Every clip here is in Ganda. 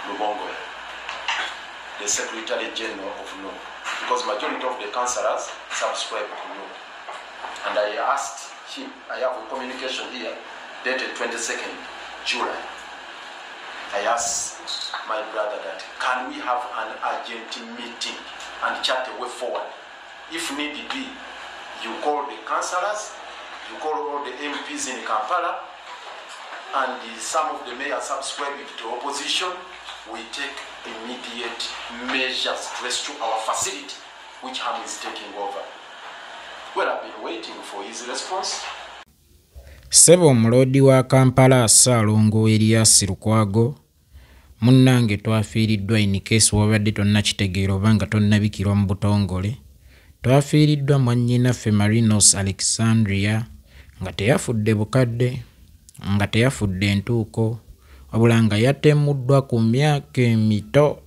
Lubongo, the Secretary General of NUP, because majority of the councillors subscribe to NUP. And I asked him, I have a communication here, dated 22nd July. I asked my brother that, can we have an urgent meeting and chat a way forward? If need be, you call the councillors, you call all the MPs in Kampala, and some of the mayors subscribing to opposition, we take immediate measures to restore our facility, which Ham is taking over. Well, I've been waiting for his response. Sebo mulodi wa Kampala Salongo Elias Lukwago munnange twafiiriddwa in case wabadde tonna kitegeero banga tonnabikirwa mu butongole. Twafiiriddwa mwannyinaffe Marinos Alexandria nga teyafudde bukadde, nga teyafudde entuuko, wabula nga yatemuddwa ku myaka emito,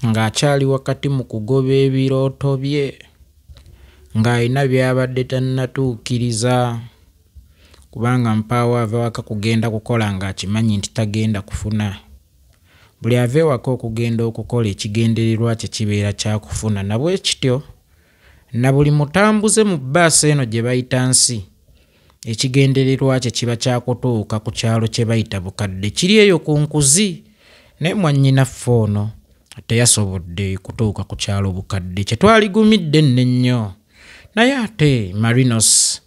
ng'akyali wakati mu kugoba ebirooto bye, ng'alina byabadde tannatuukiriza, kubanga mpaawo ava waka kugenda kukola ng'akimanyi nti tagenda kufuna. Buli ave waka okugenda okukola ekigendererwa kye kibeera kyakufuna. Nabwe kityo na buli mutambuze mu bbaasi eno gye bayita nsi, ekigendererwa kye kiba kyakutuuka ku kyalo kye bayita Bukadde. Kiri eyo ku Nkuzi, naye mwannyinaffe ono teyasobodde kutuuka ku kyalo Bukadde, kye twaligumidde nnyo. Naye ate Marinos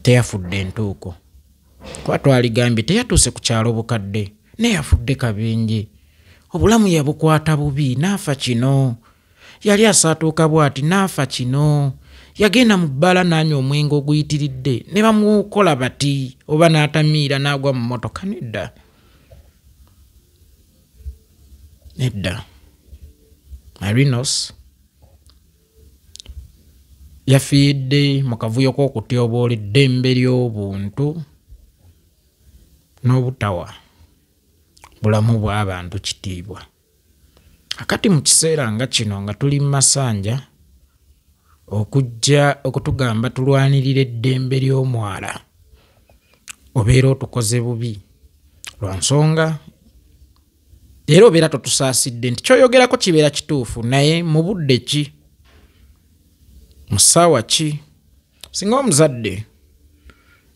teyafudde entuuko. Kuba twaligambye teyatuuse ku kyalo Bukadde, naye yafudde kabingi. Obulamu yabukwata bubi, naafa kino. Yali asaatuuka bw'ati, naafa kino. Yagenda mu bbala n'anywa omwenge oguyitiridde, ne bamukola bati, oba n'atamiira n'agwa mu mmotoka. Nedda. Marinos yafiiridde mu kavuyo k'okutyoboola eddembe ly'obuntu n'obutawa bulamu bw'abantu kitiibwa. Akati mu kiseera nga kino nga tuli mu masanja okujja okutugamba tulwanirira eddembe ly'omwala, obeera otukoze bubi lwa nsonga era obeera totusaasidde nti kyoyogerako kibeera kituufu, naye mu budde ki, mu ssaawa ki? Singa omuzadde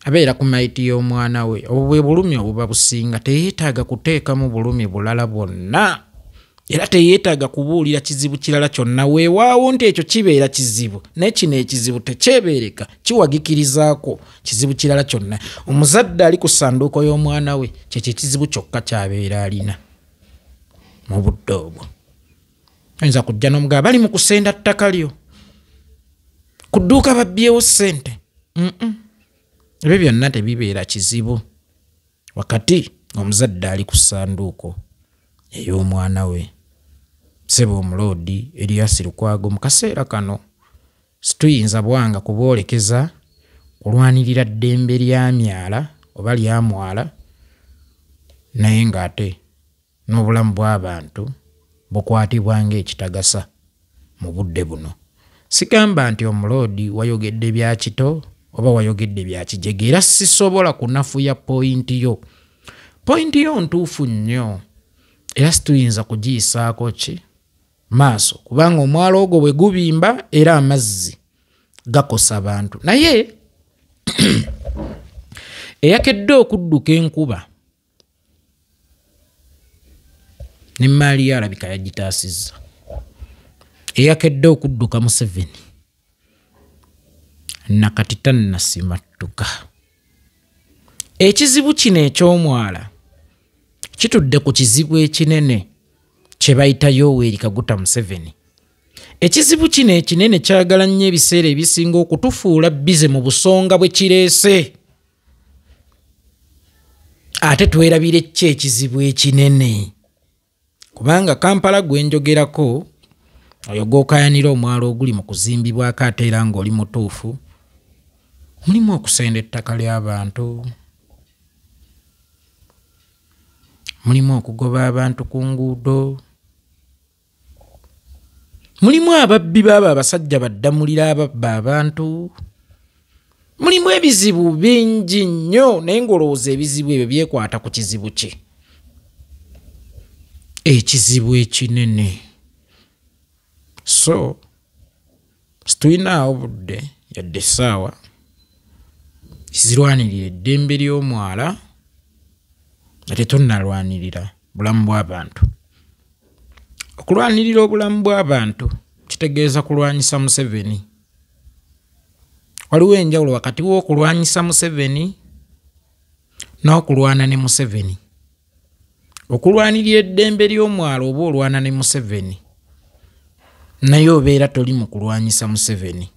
abeera ku mayiti y'omwana we, obwo bwe bulumi obuba businga, teyeetaaga kuteekamu bulumi bulala bwonna, era teyeetaaga kubuulira kizibu kirala kyonna. Weewaawo nti ekyo kibeera kizibu, naye kino ekizibu tekyebeereka, kiwagikirizaako kizibu kirala kyonna. Omuzadde ali ku ssanduuko y'omwana we, kyekyo ekizibu kyokka ky'abeera alina mu budde obwo. Oyinza kujja n'omugamba bali mu kusenda ttaka lyo, ku dduuka babbyewo ssente. Ebyo byonna tebibeera kizibu wakati omuzadde ali ku ssanduuko ey'omwana we. Ssebo omuloodi Elias Lukwago mu kaseera kano situyinza bwanga kuboolekeza kulwanirira ddembe lya myala oba lya mwala, naye ng'ate n'obulamu bw'abantu bukwatibwa ng'ekitagasa mu budde buno. Sigamba nti omuloodi wayogedde bya kito oba wayogedde bya kijege, era sisobola kunafuya pointi yo. Pointi yo ntuufu nnyo, era situyinza kugiyisaako ki maaso, kubanga omwalo ogwo bwe gubimba era amazzi gakosa abantu. Naye eyakedde okudduka enkuba ne Maali alabika yagitaasizza. Eyakedde okudduka Museveni nakati tannasimattuka. Ekizibu kino eky'omwala kitudde ku kizibu ekinene kye bayita Yoweri Kaguta Museveni. Ekizibu kino ekinene kyagala nnyo ebiseera ebisinga okutufuula bize mu busonga bwe kireese. Ate twerabire ki ekizibu ekinene? Kubanga Kampala gwe njogerako, oyo gw'okayanira omwalo oguli mu kuzimbibwako ate era ng'oli mutuufu, mulimu okusenda ettaka ly'abantu, mulimu okugoba abantu ku nguudo, mulimu ababbi b'abo abasajja baddamulira ababba abantu, mulimu ebizibu bingi nnyo, naye ng'olowooza ebizibu ebyo byekwata ku kizibu ki? ekizibu ekinene. So situina obudde yadde essaawa zirwanirira eddembe ly'omwala nga tetunnalwanirira bulamu bw'abantu. Okulwanirira obulamu bw'abantu kitegeeza kulwanyisa Museveni. Waliwo enjawulo wakati w'okulwanyisa Museveni n'okulwana ne Museveni. Okulwanirira eddembe ly'omwala oba olwana ne Museveni naye obeera toli mu kulwanyisa Museveni.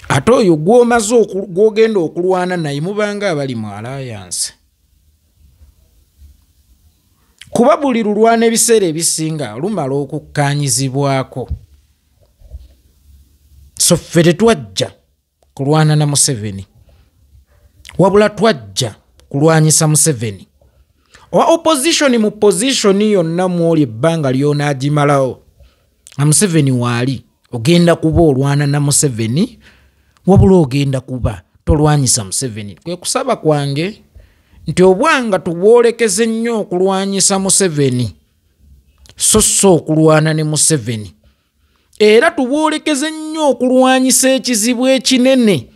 Ate oyo gw'omaze gw'ogenda okulwana naye mubanga abali mu alliance. Kuba buli lulwana ebiseera ebisinga lumala okukkaanyizibwako. So ffe tetwajja kulwana na Museveni, wabula twajja kulwanyisa Museveni. Owa opposition mu position yonna mwoli ebbanga ly'onaagimalawo na Museveni waali ogenda kuba olwana na Museveni, wabula ogenda kuba tolwanyisa Museveni. Kwe kusaba kwange nti obwanga tubwolekeze nnyo okulwanyisa Museveni so okulwana ne Museveni, era tubwolekeze nnyo okulwanyisa ekizibu ekinene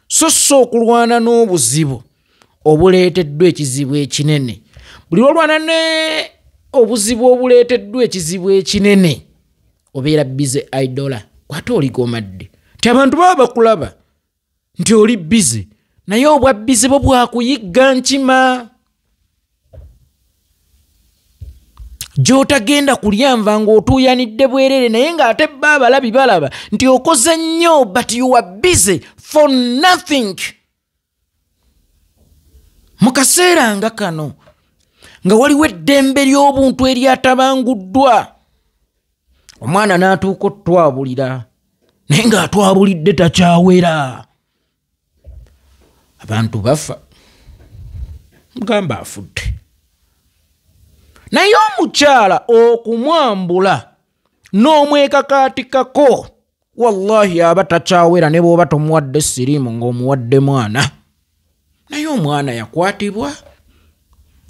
so okulwana n'obuzibu obuleeteddwa ekizibu ekinene. Buli olwana ne obuzibu obuleeteddwa ekizibu ekinene obeera bize idola. Kwate olikomadde nti abantu baba bakulaba nti oli bize, naye obwa bize bwo bwakuyigga nkima. Gy'otagenda kulyanva ng'otuuyanidde bwerere naye ng'ate abalabi balaba nti okoze nnyo, but you are busy for nothing. Mu kaseera nga kano nga waliwo eddembe ly'obuntu eryatabanguddwa, omwana n'atuuka otwabulira naye ng'atwabulidde takyawera. Abantu bafa, mugamba afudde. Naye omukyala okumwambula n'omwekakaatikako, wallahi aba takyawera ne bw'oba tomuwadde siriimu ng'omuwadde mwana. Naye omwana yakwatibwa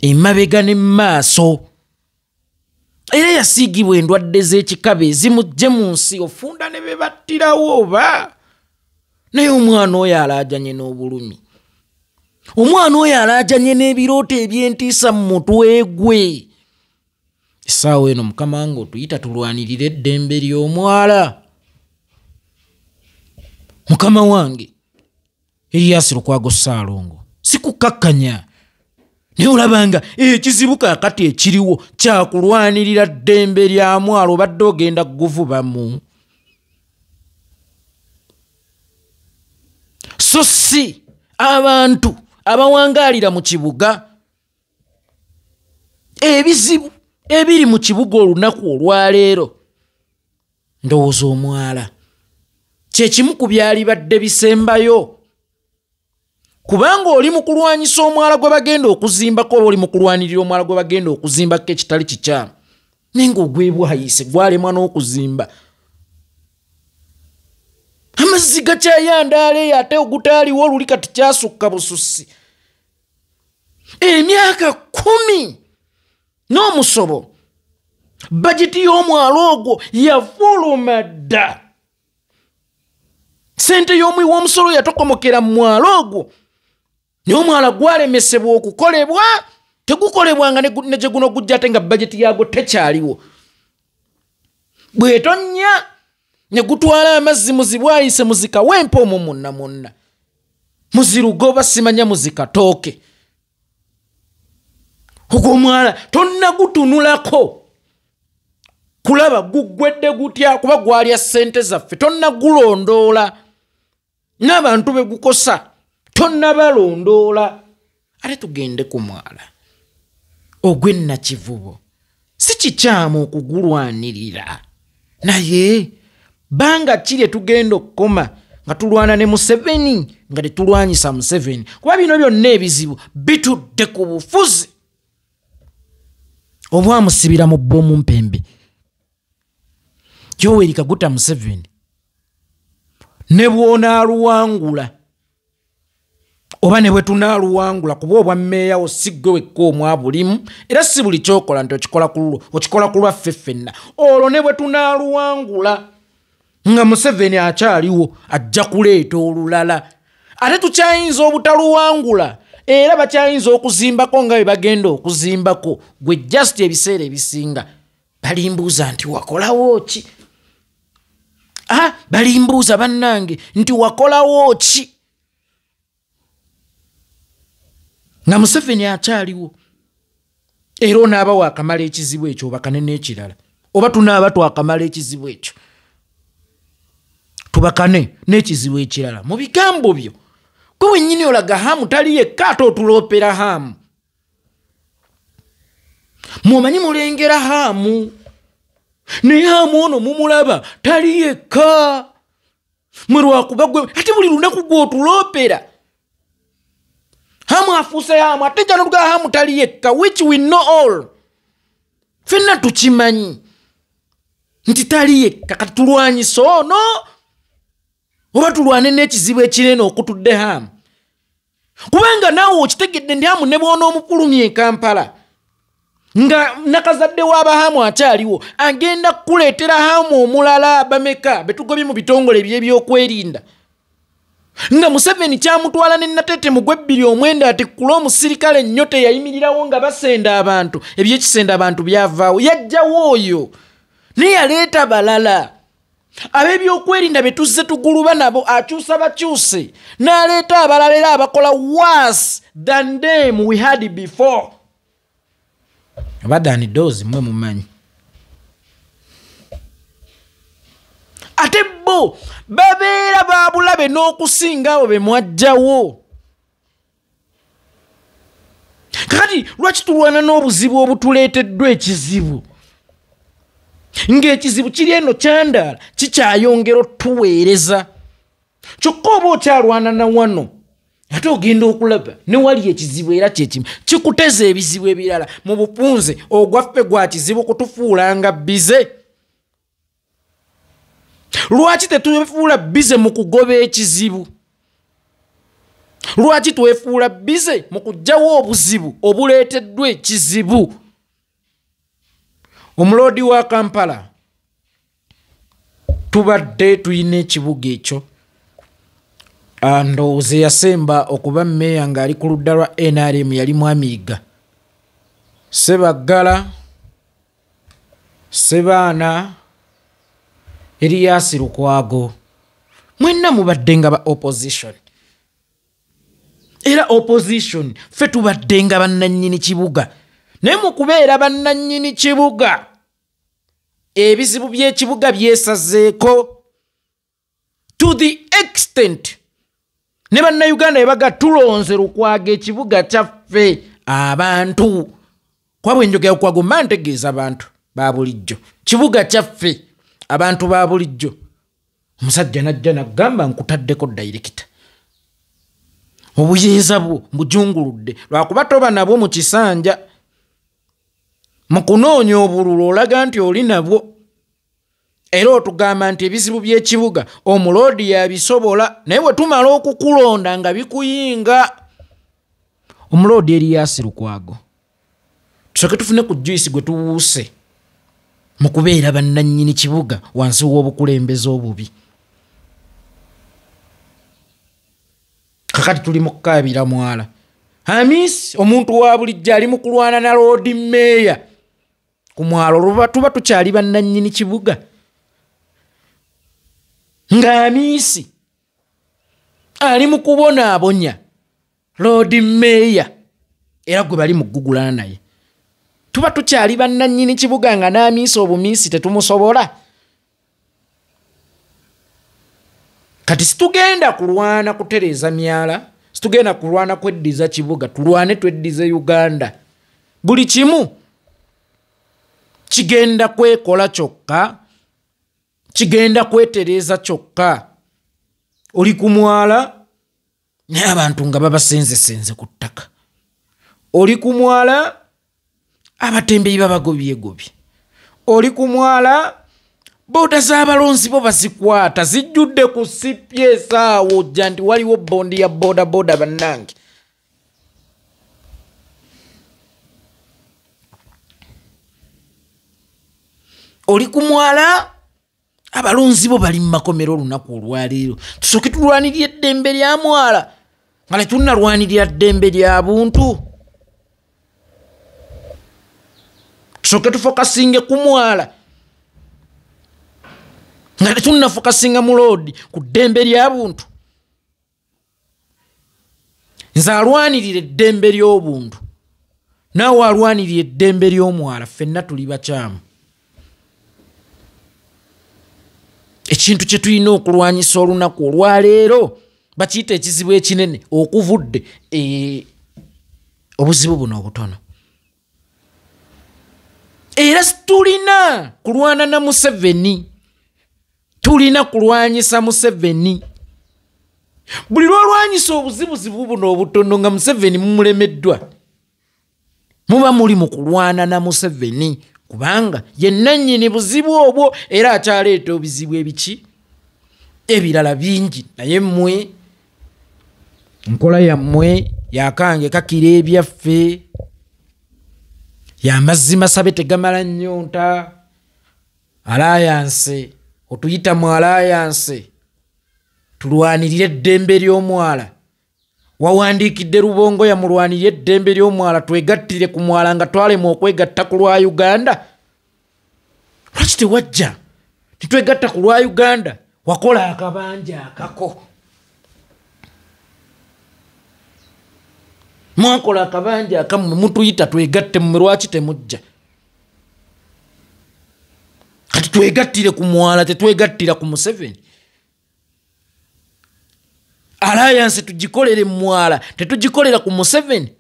emabega ne maaso, era yasiigibwa endwadde z'ekikaba ezimujje mu nsi, ofunda ne be battirawo oba. Naye omwana oyo alaajanye n'obulumi, omwana oyo alaajanye n'ebirooto ebyentiisa mu mutwe gwe. Essaawa eno Mukama wange otuyita tulwanirire eddembe ly'omwala. Mukama wange Erias Lukwago Ssaalongo, sikukkakkanya naye olabanga ekizibu kaakati ekiriwo kya kulwanirira ddembe lya mwala obadde ogenda kuvubamu. So si abantu abawangaalira mu kibuga. Ebizibu ebiri mu kibuga olunaku olwaleero ndowooza omwala kyekimu ku byali badde bisembayo, kubanga oli mu kulwanyisa omwala gwe bagenda okuzimbako oba oli mu kulwanirira omwala gwe bagenda okuzimbako ekitali kikyamu, naye ng'ogwebwayise gwalemwa n'okuzimba. Amazzi gakyayandaala eyo ate ogutaaliwo oluli kati kyasukka bususi. Emyaka 10 n'omusobo bajeti y'omwala ogwo yafuluma dda. Sente y'omuwi w'omusolo yatokomokera mu mwala ogwo, naye omwala gwalemesebwa okukolebwa. Tegukolebwanga ne gye guno gujja ate nga bajeti yagwo tekyaliwo. Bw'etonnya ne gutwala amazzi muzibwayise muzika wempa omwo munna muzirugoba simanya muzikatooke. Ogwo omwala tonnagutunulako kulaba guggwedde gutya, kuba gwalya ssente zaffe. Tonnagulondoola n'abantu be gukosa tonnabalondoola. Ate tugende ku mwala ogw'ennakivubo, si kikyamu okugulwanirira, naye banga kiri tugenda okukoma nga tulwana ne Museveni nga tetulwanyisa Museveni, kuba bino byonna ebizibu bitudde ku bufuzi obwamusibira mu bbomu mpembe. Yoweri Kaguta Museveni ne bw'onaaluwangula oba ne bwe tunaaluwangula kuba obwa mmeeya osigwe wekka omwabulimu era si buli kyokola nti okikola ku lwaffe ffenna olwo ne bwe tunaaluwangula nga Museveni akyaliwo ajja kuleeta olulala ate tukyayinza obutaluwangula era bakyayinza okuzimbako nga bwe bagenda okuzimbako gwe just ebiseera ebisinga balimbuuza nti wakolawo ki balimbuuza bannange nti wakolawo ki nga Museveni akyaliwo era onaaba waakamala ekizibu ekyo obakane n'ekirala oba tunaaba twakamala ekizibu ekyo tubakane n'ekizibu ekirala mu bigambo byo gwe wennyini olaga Hamu tali yekka ate otuloopera Hamu mumanyi mulengera Hamu naye Hamu ono mumulaba tali yekka mwe lwakuba gwe ate buli lunaku gw'otuloopera Hamu afuuse Hamu ate janotuga Hamu tali yekka which we know all ffenna tukimanyi nti tali yekka kati tulwanyisa ono oba tulwane n'ekizibu ekinene okutudde Hamu kubanga naawe okitegedde ndi Hamu ne bw'onoomufulumya e Kampala nga nakazadde w'Abahamu akyaliwo agenda kukuleetera Hamu omulala bameka betugobye mu bitongole by'ebyokwerinda nga Museveni kyamutwala ne Natete mu Gwebiri omwenda ati kula omusirikale nnyo teyayimirirawo nga basenda abantu ebyekisenda abantu byavaawo yajjawo oyo naye yaleeta balala ab'ebyokwerinda be tuzze tuguluba nabo akyusa bakyuse n'aleeta abalala era abakola worse than them we had before abadani dozi mwe mumanyi ate bo babeera babulabe n'okusinga abo be mwajjawo kakati lwaki tulwana n'obuzibu obutuleeteddwa ekizibu ng'ekizibu kiri eno kyandaala kikyayongera otuweereza kyokka oba okyalwana na wano ate ogenda okulaba ne wali ekizibu era kyekimu kikuteza ebizibu ebirala mu bupunze ogwaffe gwa kizibu kutufuulanga bize lwaki tetufuula bize mu kugoba ekizibu lwaki twefuula bize mu kuggyawo obuzibu obuleeteddwa ekizibu omuloodi wa Kampala tubadde tuyina ekibuga ekyo ndowooza yasemba okuba mmeeya ng'ali ku ludda lwa NRM yali Mwamiiga Sebaggala Sebaana Erias Lukwago mwenna mubadde nga ba opposition era opposition ffe tubadde nga bannannyini kibuga naye mu kubeera bannannyini kibuga ebizibu by'ekibuga byesazeeko to the extent ne bannayuganda ebaga tulonze Lukwago ekibuga kyaffe abantu kwabwe njogera Lukwago mba ntegeeza abantu ba bulijjo kibuga kyaffe abantu ba bulijjo omusajja najja nagamba nkutaddeko dairekita obuyeeza bwo mbujunguludde lwakuba toba nabwo mu kisanja mu kunoonya obululu olaga nti oli nabwo era otugamba nti ebizibu by'ekibuga omuloodi yabisobola naye bwe tumala okukulonda nga bikuyinga omuloodi Erias Lukwago tusooke tufune ku Joyce gwe tuwuuse mu kubeera bannannyini kibuga wansi w'obukulembeze obubi kakati tuli mu kukaabira mwala Hamis omuntu wa bulijjo ali mu kulwana na loodi mmeeya ku mwalo tuba tukyali bannannyini kibuga nga Hamisi ali mu kubonaabonya loodi mmeeya era gwe bali mu kugugulana naye tuba tukyali bannannyini kibuga nga n'Hamisi obumiisi tetumusobola kati situgenda kulwana kutereeza myala situgenda kulwana kweddiza kibuga tulwane tweddize Uganda buli kimu kigenda kwekola kyokka kigenda kwetereeza kyokka oli ku mwala naye abantu nga babasenzesenze ku ttaka oli ku mwala abatembeyi babagobyegobye oli ku mwala boda z'abalonzi bo bazikwata zijjudde ku CPS awo ojja nti waliwo bondi ya boda bannange. Oli ku mwala abalonzi bo bali mu makomero olunaku olwaleero. Tusooke tulwanirira eddembe lya mwala nga ne tunnalwanirira ddembe lya buntu. Tusooke tufokasinge ku mwala nga ne tunnafokasinga mu loodi ku ddembe lya buntu. Nze alwanirira eddembe ly'obuntu naawe alwanirira eddembe ly'omwala, ffenna tuli bakyamu. Ekintu kye tulina okulwanyisa olunaku olwaleero bakiyita ekizibu ekinene okuvudde obuzibu buno obutono. Era tulina kulwana na Museveni, tulina kulwanyisa Museveni. Buli lwolwanyisa obuzibuzibu buno obutono nga Museveni mumulemeddwa, muba muli mu kulwana na Museveni, kubanga yenna nnyini buzibu obwo era akyaleeta obuzibu ebiki ebirala bingi. Naye mmwe nkola yammwe yakange kakira ebyaffe, y'amazzi masabe tegamala nnyonta. Alliance otuyita mu Alliance tulwanirire eddembe ly'omwala. Wawandiikidde Rubongo yamulwanirira eddembe ly'omwala, twegattire ku mwala nga twalema okwegatta ku lwa Uganda. Lwaki tewajja titwegatta ku lwa Uganda? Wakola akabanja akako, mwakola akabanja akammwe mutuyita twegatte mmwe, lwaki temujja? Kati twegattire ku mwala tetwegattira ku Museveni. Alliance tugikolere mwala tetugikolera ku Museveni.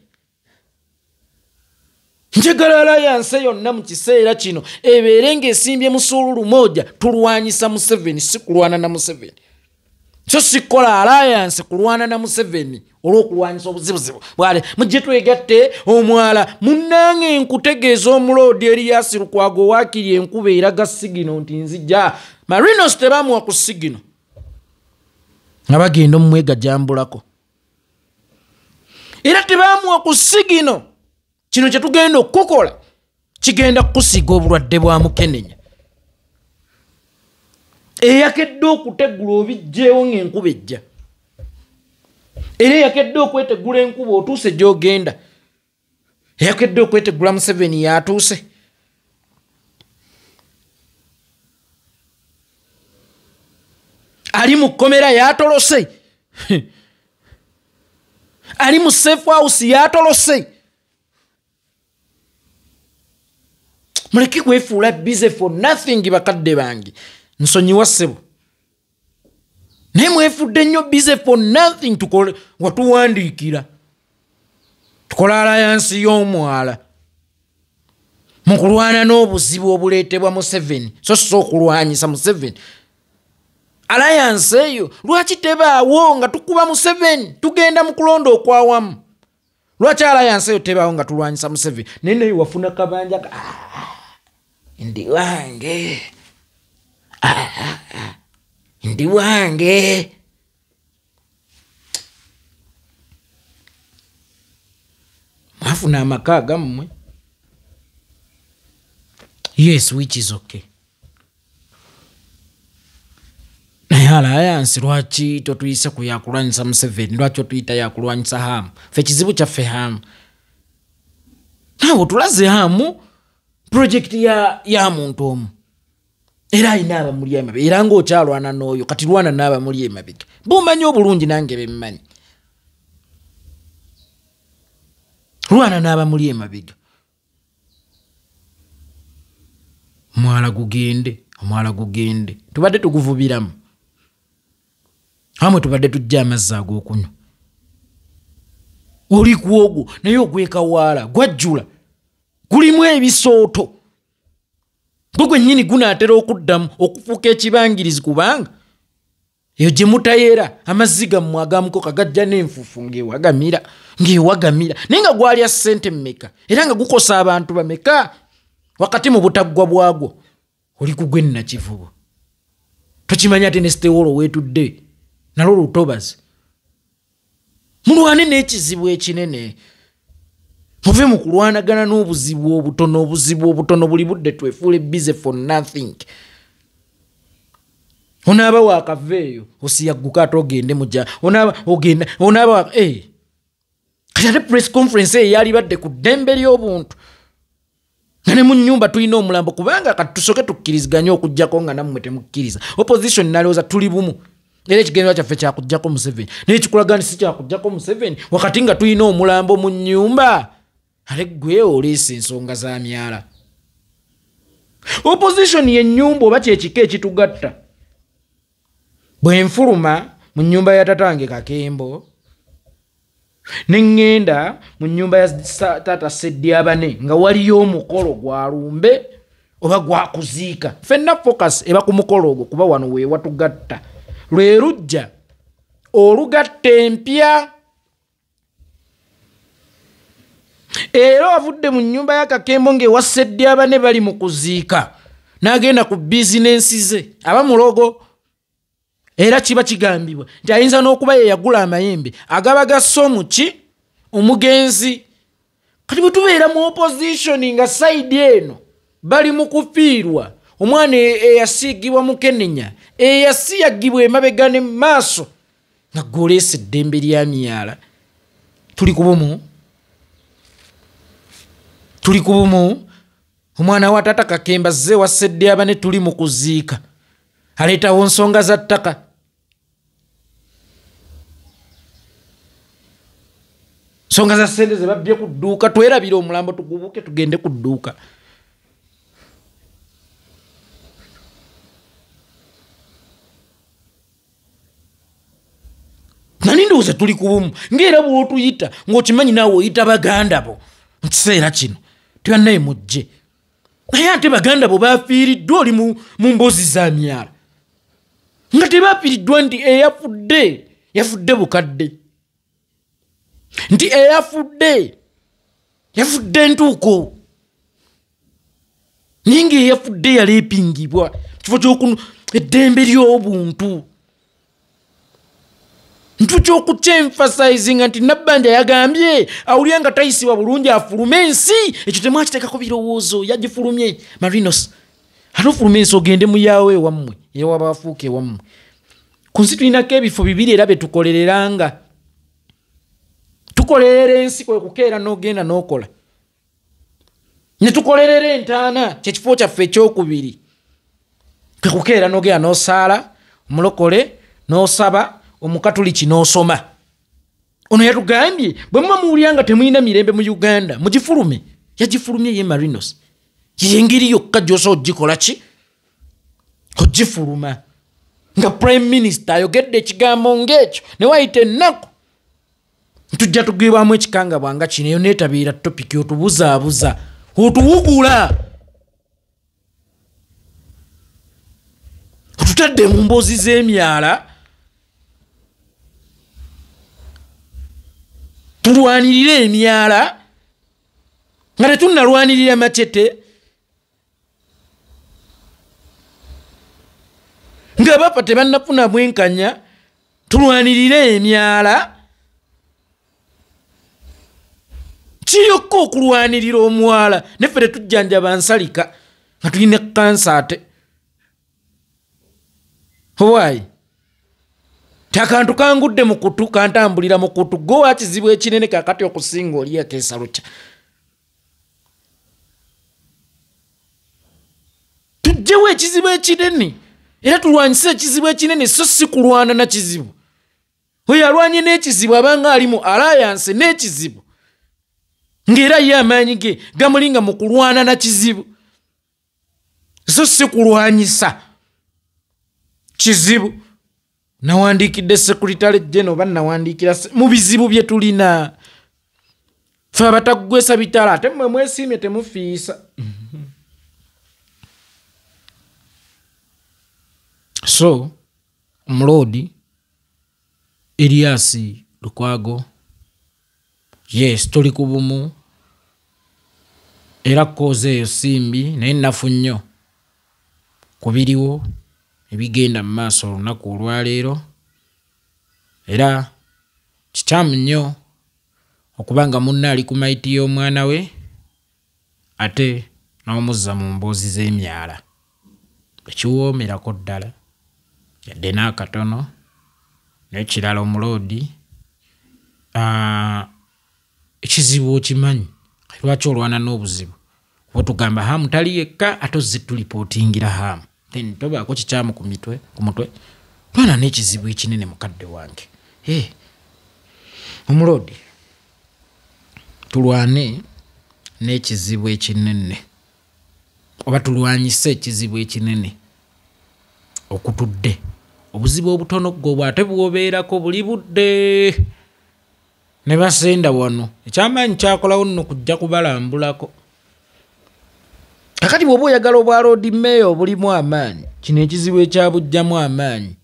Njagala Alliance yonna mu kiseera kino ebeere ng'esimbye musululu moja tulwanyisa Museveni, si kulwana na Museveni. So sikola Alliance kulwana na Museveni olw'okulwanyisa obuzibuzibu. Bwale mujje twegatte omwala. Munnange nkutegeeza omuloodi Erias Lukwago waakiri enkuba eraga sigino nti nzija. Marinos tebamuwa ku sigino nga bagenda omumwega jambulako. Era tebamuwa ku sigino kino kye tugenda okukola kigenda kukusiiga obulwadde bwa mukenenya. Eyakedde okutegula obijjeewo ng'enkuba ejja. Era eyakedde okwetegula enkuba otuuse gy'ogenda. Eyakedde okwetegula Museveni yatuuse. Ali mu kkomera yatolose. Ali mu safe house yatolose. Muleke kwefuula busy for nothing bakadde bange. Nsonyiwa ssebo. Naye mwefudde nnyo busy for nothing. Tukole watuwandiikira. Tukola Alliance y'omwala mu kulwana n'obuzibu obuleetebwa Museveni, so okulwanyisa Museveni. Alliance eyo lwaki tebaawo nga tukuba Museveni tugenda mu kulonda okwawamu? Lwaki Alliance eyo tebaawo nga tulwanyisa Museveni? Nene wafuna kabanja ndi wange ndi wange. Mwafuna amaka gammwe? Yes, which is okay. Naye Alliance lwaki totuyise ku yakulwanyisa Museveni? Lwaki otuyita yakulwanyisa Hamu? Ffe kizibu kyaffe Hamu. Naawe tulaze Hamu project ya muntu omu. Era ayina abamuli emabega. Era ng'okyalwana n'oyo kati lwana n'abamuli emabega. Bummanyi obulungi nange bemmanyi. Lwana n'abamuli emabega. Omwala gugende, omwala gugende. Tubadde tuguvubiramu. Hamwe tubadde tujja amazzi ag'okunywa. Oli kwogwo naye ogwekawaala gwajjula. Gulimu ebisooto. Gwe nnyini gunaatera okuddamu okufuuka ekibangirizi kubanga eyo gye mutayera amazzi gammwe agamuko kagajja n'enfuufu ng'ewagamira. Naye nga gwalya ssente mmeka era nga gukosa abantu bameka wakati mu butaggwa bwagwo. Oli kugwe nnakivubo. tukimanya ate ne Stewolo wetudde nalo lutobazi mulwane n'ekizibu ekinene muve mu kulwanagana n'obuzibu obutono buli budde twefuule busy for nothing. Onaaba wakaveeyo osiyagguka ate ogende muja onaaba kati ate press conference eyo yali badde ku ddembe ly'obuntu nga ne mu nnyumba tulina omulambo kubanga kati tusoke tukkiriziganye okujjako nga nammwe temukkiriza. Opposition nalowooza tuli bumu era ekigendera kyaffe kyakujjako Museveni naye kikulagani si kyakujjako Museveni wakati nga tulina omulambo mu nnyumba ate gwe oleese ensonga za myala. Opposition y'ennyumba oba kyekika ekitugatta. Bwe nfuluma mu nnyumba ya tatange Kakembo nengenda mu nnyumba ya tata Sseddyabane nga waliyo omukolo gwa lumbe oba gwa kuziika ffenna focus eba ku mukolo ogwo kuba wano we watugatta lwe lujja olugatta empya era wavudde mu nnyumba ya Kakembo ng'ewa Sseddyabane bali mu kuziika n'agenda ku bizinensi ze aba mulogo. Era kiba kigambibwa nti ayinza n'okuba ye yagula amayembe agaba gasse omuki omugenzi. Kati bwe tubeera mu opposition nga side eno bali mu kufiirwa omwana eyasiigibwa mu Kenenya eyasiyagibwa emabega ne maaso nga goleesa eddembe lya myala. Tuli ku bumu omwana wa tata Kakemba zze wa Sseddyabane tuli mu kuziika aleetawo nsonga za ttaka. Nsonga za ssente ze babbye ku dduuka twerabire omulambo tugubuke tugende ku dduuka. Nani ndowooza tuli ku bumu ng'era bw'otuyita ng'okimanyi naawe oyita baganda bo mu kiseera kino tebannaye mujje naye ate baganda bo baafiiriddwa oli mu mboozi za myala nga tebaafiiriddwa nti yafudde bukadde nti yafudde ntuuko naye ng'eyafudde yaleepingibwa kifo ky'okunu eddembe ly'obuntu ntu ky'okukyemfasizinga nti Nabbanja yagambye awulira nga tayisibwa bulungi afulume ensi ekyo temwakiteekako birowoozo yagifulumye Marinos ate ofuluma ensi ogende mu yaawe ewammwe ewabaafuuka ewammwe ku nsi tulinako ebifo bibiri era betukolereranga tukolerera ensi kwe kukeera n'ogenda n'okola ne tukolerera entaana kyekifo kyaffe ekyokubiri kwe kukeera n'ogenda n'osaala omulokole n'osaba omukatuliki n'osoma. Ono yatugambye bwe muba muwulira nga temulina mirembe mu Uganda mugifulume. Yagifulumye ye Marinos yengeri yokka gy'osa ogikola ki ogifuluma nga prime minister ayogedde ekigambo ng'ekyo ne wayita ennaku tujja tugibwamu ekikangabwa nga kino eyo neetabiira topiki otubuzaabuza otuwugula otutadde mu mboozi z'emyala tulwanirira emyala nga tetunnalwanirira Machete nga bapa tebannafuna bwenkanya tulwanirira emyala kiyokka okulwanirira omuwala neffe tetujjanjaba nsalika nga tulina kansa ate owaayi takantu kangudde mu kutu kantambulira mu kutu gowa kizibu ekinene kakati okusinga oli akeesalo kya tujjewo ekizibu ekinene era tulwanyise ekizibu ekinene so si kulwana na kizibu oyo alwanye n'ekizibu abanga ali mu alliance n'ekizibu ng'era ye amaanyi ge gamulinga mu kulwana na kizibu so si kulwanyisa kizibu. Nawandiikidde Secretary General oba nawandiikira mu bizibu bye tulina fe abatagwesa bitala ate mmwe mwesiimye temufiisa. So Omuloodi Erias Lukwago yes tuli ku bumu era koze eyo simbi naye nafu nnyo ku biriwo ebigenda mu maaso olunaku olwaleero era kikyamu nnyo okubanga munna ali ku mayiti y'omwana we ate n'omuzza mu mboozi z'emyala ekiwoomerako ddala yadde n'akatono n'ekirala omuloodi ekizibu okimanyi lwaki olwana n'obuzibu kuba tugamba Hamu tali yekka ate ozze tulipootingira Hamu then tobaako kikyamu ku mutwe twana n'ekizibu ekinene mukadde wange omuloodi tulwane n'ekizibu ekinene oba tulwanyise ekizibu ekinene okutudde obuzibu obutono gwo bwate bwobeerako buli budde ne basenda wano ekyamaanyi kyakolawo nno kujja kubalambulako kakati bw'oba oyagala obwa road mayor obulimu amaanyi kino ekizibu ekyabujjamu amaanyi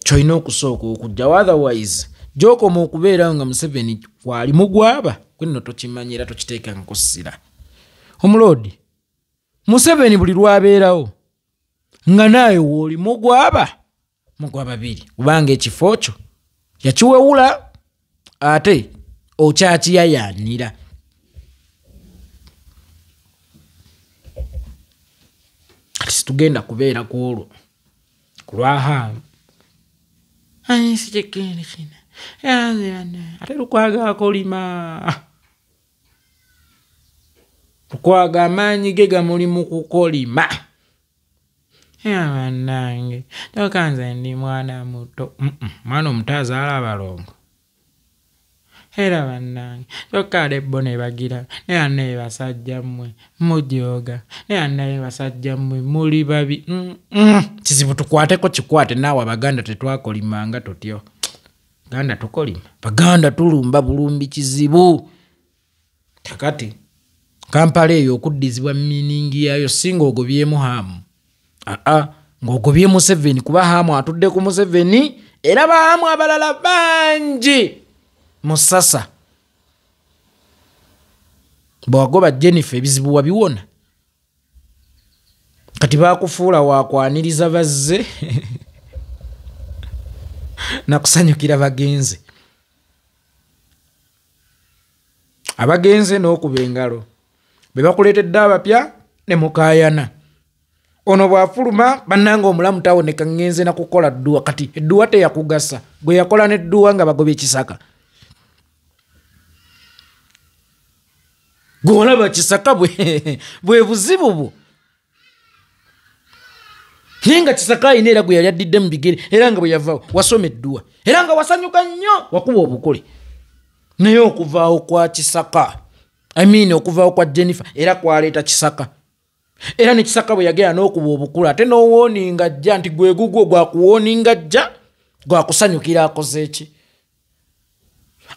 kyolina okusooka okujja otherwise gy'okoma okubeerawo nga Museveni kwali mugwaba kwenno tokimanyi era tokiteekangako ssira omuloodi Museveni buli lwabeerawo nga naawe wooli mugwaba babiri kubanga ekifo kyo yakiwewula ate okyakiyayaanira kati situgenda kubeera ku olwo ku lwa Hamu sikigenda kino ate lukwaga akolima lukwaga amaanyi ge gamuli mu kukolima bannange tokanze ndi mwana muto mwana omuto azaala abalongo era bannange kyokka bo ne bagira ne annaye basajja mmwe mujooga ne annaye basajja mmwe muli babi kizibu tukwateko kikwate naawe Abaganda tetwakolimanga tutyo Ganda tukolima Baganda tulumba bulumbi kizibu kakati Kampala eyo okuddizibwa miningi yayo singa ogobyemu Hamu ng'ogobye Museveni kuba Hamu atudde ku Museveni era Hamu abalala bangi Musasa bwagoba Jennifer ebizibu wabiwona kati bakufuula wakwaniriza bazze nakusanyukira bagenze abagenze n'okuba engalo be bakuleetedde abapya ne mukaayana ono bwafuluma bannanga omulamu tawoneka ngenze na kukola dduwa kati edduwa teyakugasa gwe yakola n'edduwa nga bagobye Kisaka gwolaba Kisaka bwe buzibu bwo ninga Kisaka ayina era gwe yali addidde mu bigere era nga bwe yavaawo wasoma edduwa era nga wasanyuka nnyo wakuba obukole naye okuvaawo kwa Kisaka okuvaawo kwa Jennifer era kwaleeta Kisaka era ne Kisaka bwe yagenda n'okuba obukulu ate n'owooninga ajja nti gwe gugwo gwakuwooninga ajja gwakusanyukira akoze eki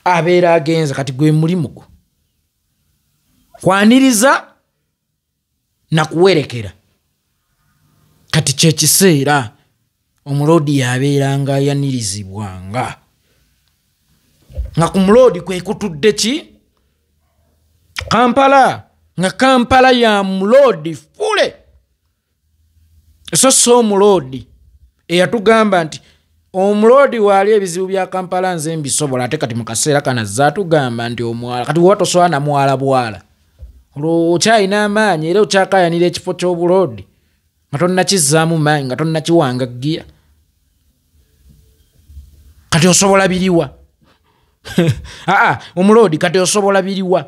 abeera agenze kati gwe mulimu gwo kwaniriza na kuwerekera kati kyekiseera omuloodi yabeeranga ayanirizibwanga nga ku muloodi kwe kutudde ki Kampala nga Kampala ya muloodi fule so omuloodi eyatugamba nti omuloodi waali ebizibu bya Kampala nze mbisobola ate kati mu kaseera kana zaatugamba nti omwala kati woba tosobola na mwala bwala olwo okyalina amaanyi era okyakayanira ekifo ky'obuloodi nga tonnakizzaamu maanyi nga tonnakiwanga giya kati osobola biriwa omuloodi kati osobola biriwa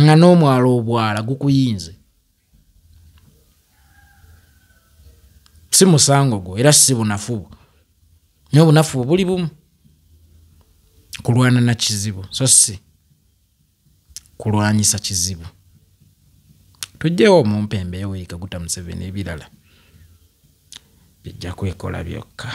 nga n'omwala obwala gukuyinze si musango gwo era si bunafu naye obunafu buli bumu kulwana na kizibu so si kulwanyisa kizibu tujjewo omumpembe eweeka guta Museveni ebirala bijja kwekola byokka